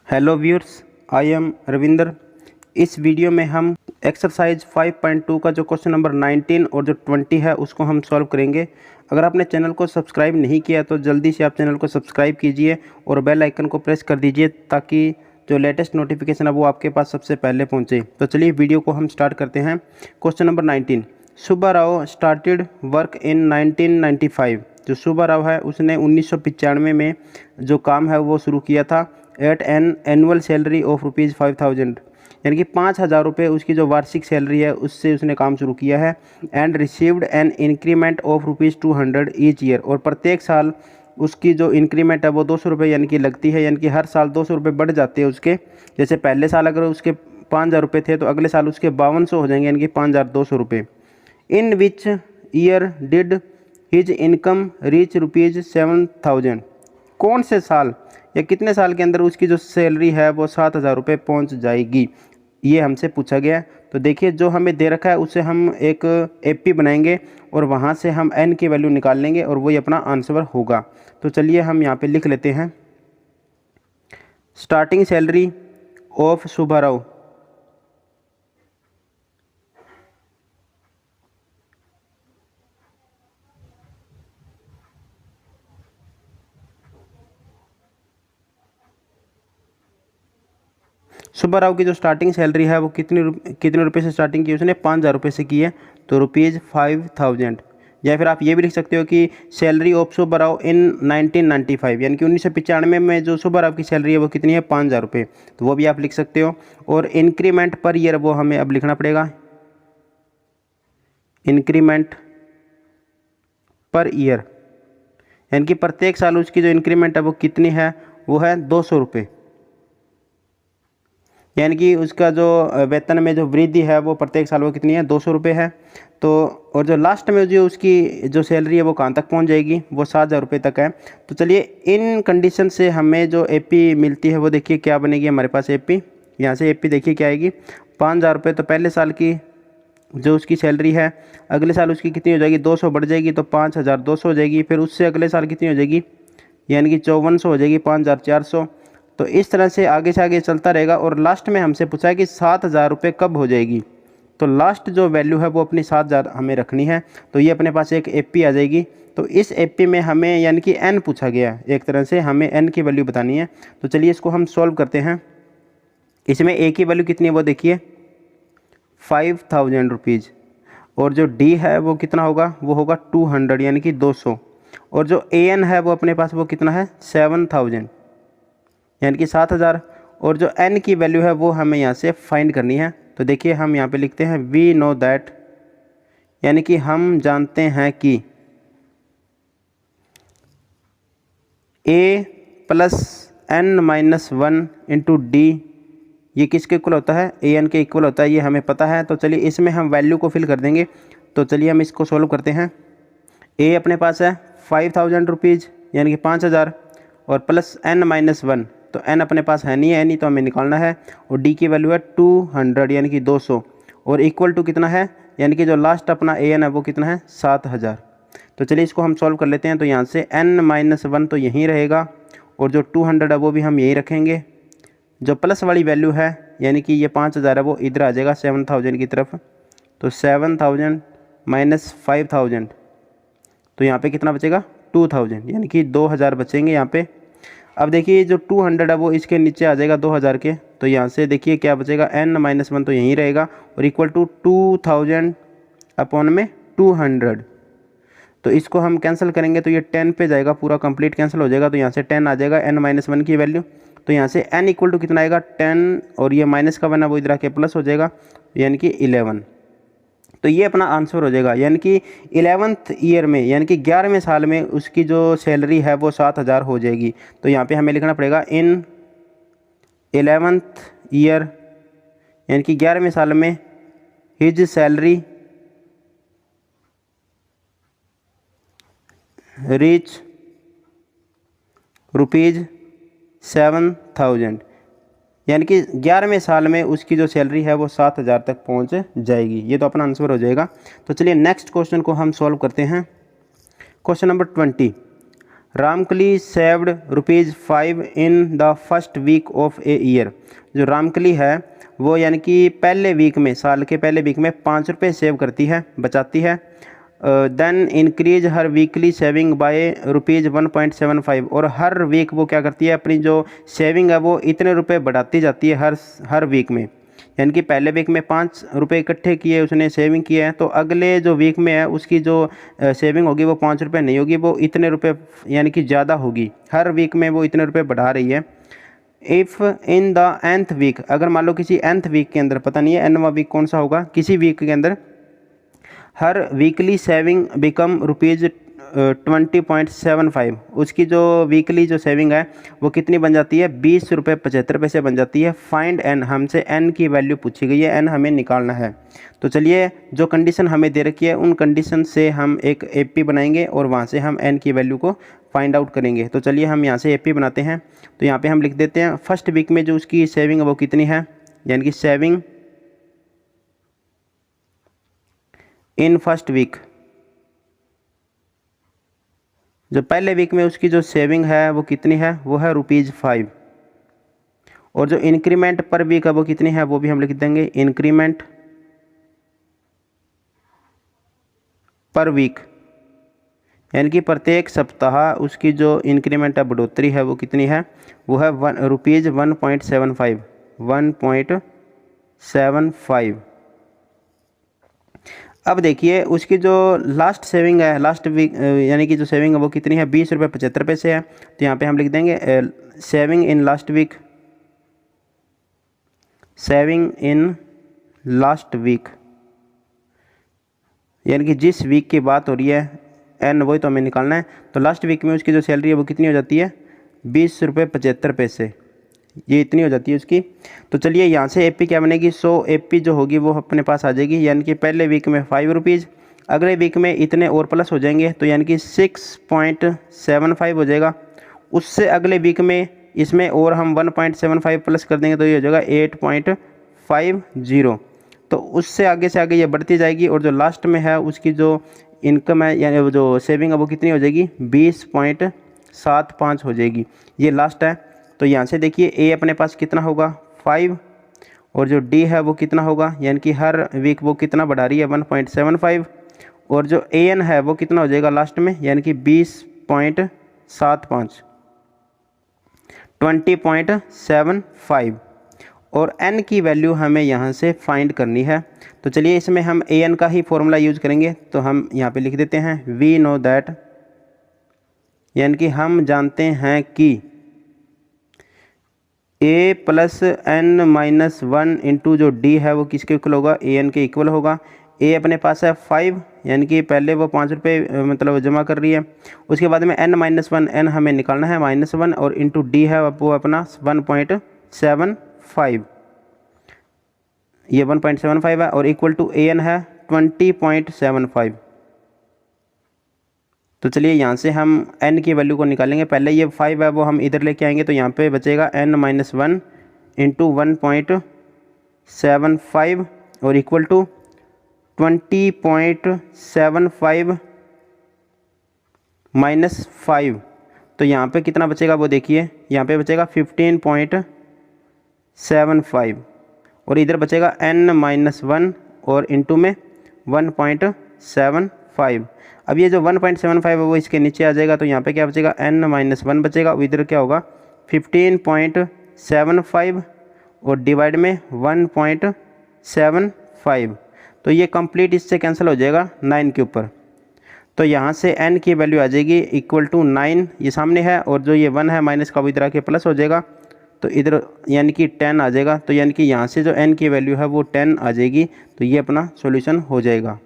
Hello viewers, I am Ravinder. इस video में हम एक्सरसाइज 5.2 का जो क्वेश्चन नंबर 19 और जो 20 है उसको हम सॉल्व करेंगे। अगर आपने चैनल को सब्सक्राइब नहीं किया तो जल्दी से आप चैनल को सब्सक्राइब कीजिए और बेल आइकन को प्रेस कर दीजिए ताकि जो लेटेस्ट नोटिफिकेशन है वो आपके पास सबसे पहले पहुंचे। तो चलिए वीडियो को हम स्टार्ट करते हैं। Question number 19, Subba Rao started work in 1995। जो सुब्बा राव है उसने 1995 में जो काम है वो शुरू किया था at an annual salary of ₹5000, यानी कि 5,000 रुपये उसकी जो वार्षिक सैलरी है उससे उसने काम शुरू किया है। And received an increment of ₹200 each year, और प्रत्येक साल उसकी जो इंक्रीमेंट है वो 200 रुपये यानी कि लगती है, यानी कि हर साल 200 रुपये बढ़ जाते हैं उसके। जैसे पहले साल अगर उसके 5,000 रुपये थे तो अगले साल उसके 5200 हो जाएंगे, यानी कि 5,200 रुपये। In which year did his income reach ₹7,000। कौन से साल या कितने साल के अंदर उसकी जो सैलरी है वो 7,000 रुपये पहुँच जाएगी, ये हमसे पूछा गया है। तो देखिए जो हमें दे रखा है उससे हम एक एपी बनाएंगे और वहाँ से हम एन की वैल्यू निकाल लेंगे और वही अपना आंसर होगा। तो चलिए हम यहाँ पे लिख लेते हैं starting salary of Subba Rao. Subba Rao की जो स्टार्टिंग सैलरी है वो कितने रुपए से स्टार्टिंग की, उसने 5,000 रुपये से की है, तो ₹5,000। या फिर आप ये भी लिख सकते हो कि सैलरी ऑफ सुब्बा राव इन 1995, यानी कि 1995 में जो सुब्बा राव की सैलरी है वो कितनी है, 5,000 रुपये, तो वो भी आप लिख सकते हो। और इंक्रीमेंट पर ईयर वो हमें अब लिखना पड़ेगा, इंक्रीमेंट पर ईयर, यानी कि प्रत्येक साल उसकी जो इंक्रीमेंट है वो कितनी है, वो है 200 रुपये, यानी कि उसका जो वेतन में जो वृद्धि है वो प्रत्येक साल वो कितनी है, 200 रुपये है। तो और जो लास्ट में जो उसकी जो सैलरी है वो कहाँ तक पहुँच जाएगी, वो 7,000 रुपये तक है। तो चलिए इन कंडीशन से हमें जो एपी मिलती है वो देखिए क्या बनेगी हमारे पास एपी। यहाँ से एपी देखिए क्या आएगी, 5,000 रुपये तो पहले साल की जो उसकी सैलरी है, अगले साल उसकी कितनी हो जाएगी, 200 बढ़ जाएगी तो 5,200 हो जाएगी। फिर उससे अगले साल कितनी हो जाएगी, यानी कि 5400 हो जाएगी, 5,400। तो इस तरह से आगे चलता रहेगा और लास्ट में हमसे पूछा है कि 7,000 रुपये कब हो जाएगी। तो लास्ट जो वैल्यू है वो अपनी 7,000 हमें रखनी है, तो ये अपने पास एक एपी आ जाएगी। तो इस एपी में हमें यानी कि एन पूछा गया है, एक तरह से हमें एन की वैल्यू बतानी है। तो चलिए इसको हम सॉल्व करते हैं। इसमें ए की वैल्यू कितनी है वो देखिए 5,000 रुपीज़, और जो डी है वो कितना होगा, वो होगा 200 यानी कि 200, और जो ए एन है वो अपने पास वो कितना है 7,000 यानी कि 7,000, और जो n की वैल्यू है वो हमें यहाँ से फाइंड करनी है। तो देखिए हम यहाँ पे लिखते हैं वी नो दैट, यानी कि हम जानते हैं कि a plus n-1 into D ये किसके इक्वल होता है, ए एन के इक्वल होता है, ये हमें पता है। तो चलिए इसमें हम वैल्यू को फिल कर देंगे। तो चलिए हम इसको सोल्व करते हैं। a अपने पास है 5,000 रुपीज़ यानी कि 5,000, और प्लस n-1, तो n अपने पास है नहीं तो हमें निकालना है, और d की वैल्यू है 200 यानी कि 200, और इक्वल टू कितना है, यानी कि जो लास्ट अपना a n है वो कितना है 7,000। तो चलिए इसको हम सॉल्व कर लेते हैं। तो यहाँ से n-1 तो यहीं रहेगा, और जो 200 है वो भी हम यहीं रखेंगे। जो प्लस वाली वैल्यू है यानी कि ये 5,000 है वो इधर आ जाएगा 7,000 की तरफ। तो 7,000 माइनस 5,000, तो यहाँ पे कितना बचेगा 2,000, यानी कि 2,000 बचेंगे यहाँ पे। अब देखिए जो 200 है वो इसके नीचे आ जाएगा 2,000 के, तो यहाँ से देखिए क्या बचेगा n-1 तो यहीं रहेगा, और इक्वल टू 2,000 अपॉन में 200। तो इसको हम कैंसिल करेंगे तो ये 10 पे जाएगा, पूरा कंप्लीट कैंसिल हो जाएगा। तो यहाँ से 10 आ जाएगा n-1 की वैल्यू। तो यहाँ से n इक्वल टू कितना आएगा 10, और ये माइनस का बना वो इधर आके प्लस हो जाएगा, यानी कि 11। तो ये अपना आंसर हो जाएगा, यानी कि 11th ईयर में यानी कि 11वें साल में उसकी जो सैलरी है वो 7,000 हो जाएगी। तो यहाँ पे हमें लिखना पड़ेगा इन 11th ईयर, यानी कि 11वें साल में हिज सैलरी रीच ₹7,000, यानी कि 11वें साल में उसकी जो सैलरी है वो 7,000 तक पहुंच जाएगी। ये तो अपना आंसर हो जाएगा। तो चलिए नेक्स्ट क्वेश्चन को हम सॉल्व करते हैं। Question number 20, Ramkali saved ₹5 in the first week of a year. जो रामकली है वो यानी कि पहले वीक में, साल के पहले वीक में ₹5 सेव करती है, बचाती है। Then increase her weekly saving by ₹1.75, और हर वीक वो क्या करती है, अपनी जो सेविंग है वो इतने रुपए बढ़ाती जाती है हर वीक में। यानी कि पहले वीक में ₹5 इकट्ठे किए, उसने सेविंग किया है, तो अगले जो वीक में है उसकी जो सेविंग होगी वो ₹5 नहीं होगी, वो इतने रुपए यानी कि ज़्यादा होगी। हर वीक में वो इतने रुपए बढ़ा रही है। If in the nth week, अगर मान लो किसी nth वीक के अंदर, पता नहीं है nवां वीक कौन सा होगा, किसी वीक के अंदर हर वीकली सेविंग बिकम ₹20.75, उसकी जो वीकली जो सेविंग है वो कितनी बन जाती है, ₹20.75 बन जाती है। फाइंड एन, हमसे एन की वैल्यू पूछी गई है, एन हमें निकालना है। तो चलिए जो कंडीशन हमें दे रखी है उन कंडीशन से हम एक एपी बनाएंगे और वहाँ से हम एन की वैल्यू को फाइंड आउट करेंगे। तो चलिए हम यहाँ से एपी बनाते हैं। तो यहाँ पे हम लिख देते हैं फर्स्ट वीक में जो उसकी सेविंग है वो कितनी है, यानी कि सेविंग इन फर्स्ट वीक, जो पहले वीक में उसकी जो सेविंग है वो कितनी है, वो है ₹5। और जो इंक्रीमेंट पर वीक है वो कितनी है, वो भी हम लिख देंगे इंक्रीमेंट पर वीक, यानी कि प्रत्येक सप्ताह उसकी जो इंक्रीमेंट है, बढ़ोतरी है, वो कितनी है, वो है ₹1.75। अब देखिए उसकी जो लास्ट सेविंग है, लास्ट वीक यानी कि जो सेविंग है वो कितनी है, ₹20.75 है। तो यहाँ पे हम लिख देंगे saving in last week, saving in last week, यानी कि जिस वीक की बात हो रही है एन, वही तो हमें निकालना है। तो लास्ट वीक में उसकी जो सैलरी है वो कितनी हो जाती है, ₹20.75, ये इतनी हो जाती है उसकी। तो चलिए यहाँ से एपी क्या बनेगी, 100 एपी जो होगी वो अपने पास आ जाएगी, यानी कि पहले वीक में ₹5, अगले वीक में इतने और प्लस हो जाएंगे, तो यानी कि 6.75 हो जाएगा। उससे अगले वीक में इसमें और हम 1.75 प्लस कर देंगे तो ये हो जाएगा 8.50। तो उससे आगे से आगे ये बढ़ती जाएगी, और जो लास्ट में है उसकी जो इनकम है यानी जो सेविंग है वो कितनी हो जाएगी, 20.75 हो जाएगी। ये लास्ट है। तो यहाँ से देखिए ए अपने पास कितना होगा, 5, और जो डी है वो कितना होगा, यानी कि हर वीक वो कितना बढ़ा रही है, 1.75, और जो ए एन है वो कितना हो जाएगा लास्ट में, यानी कि 20.75, 20.75, और एन की वैल्यू हमें यहाँ से फाइंड करनी है। तो चलिए इसमें हम ए एन का ही फॉर्मूला यूज करेंगे। तो हम यहाँ पे लिख देते हैं वी नो दैट, यानी कि हम जानते हैं कि a + n-1 इंटू जो d है वो किसके इक्वल होगा, ए एन के इक्वल होगा। a अपने पास है 5, यानी कि पहले वो ₹5 मतलब जमा कर रही है। उसके बाद में n-1, n हमें निकालना है -1, और इंटू d है वो अपना 1.75, ये 1.75 है, और इक्वल टू ए एन है 20.75। तो चलिए यहाँ से हम n की वैल्यू को निकालेंगे। पहले ये 5 है वो हम इधर लेके आएंगे, तो यहाँ पे बचेगा n-1 इंटू 1.75 और इक्वल टू 20.75 -5। तो यहाँ पे कितना बचेगा वो देखिए, यहाँ पे बचेगा 15.75, और इधर बचेगा n-1 और इंटू में 1.75। अब ये जो 1.75 है वो इसके नीचे आ जाएगा, तो यहाँ पे क्या बचेगा, n-1 बचेगा, इधर क्या होगा 15.75 और डिवाइड में 1.75। तो ये कंप्लीट इससे कैंसिल हो जाएगा 9 के ऊपर। तो यहाँ से n की वैल्यू आ जाएगी इक्वल टू 9, ये सामने है, और जो ये 1 है माइनस का वो इधर आके प्लस हो जाएगा, तो इधर यानी कि 10 आ जाएगा। तो यानी कि यहाँ से जो n की वैल्यू है वो 10 आ जाएगी। तो ये अपना सॉल्यूशन हो जाएगा।